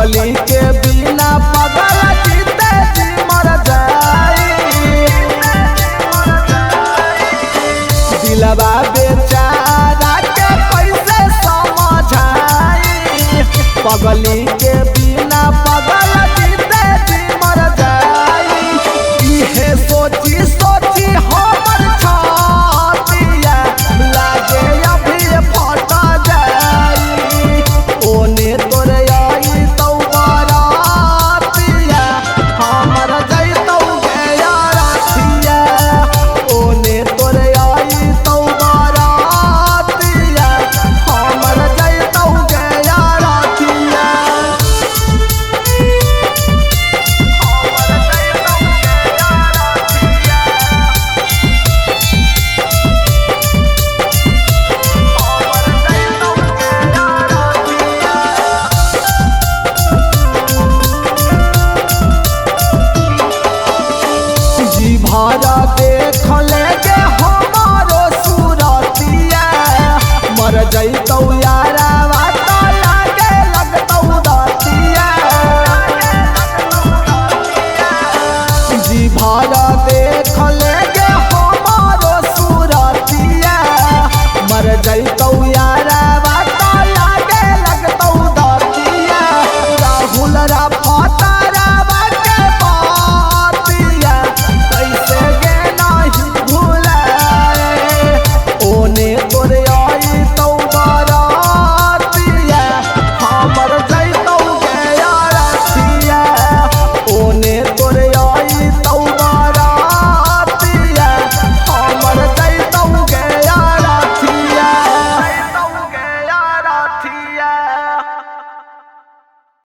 पगली के बिना पगल जीते जी मर जाई। दिलवा बेचारा के कैसे समझाई, पगली के बिना पगल जीते जी मर जाई। इहे सोची सोची हमर छातिया लागे अभी फट जाई। ओने तोरे आई तो बारातिया हमर जैतौ गया रातिया। ओने तोरे आई तो बारातिया हमर जैतौ गया रातिया। जी भरा देख लेगे हमारो सूरतिया, मर जैतौ यारावा तो लागे लगतौ दतिया। जी भरा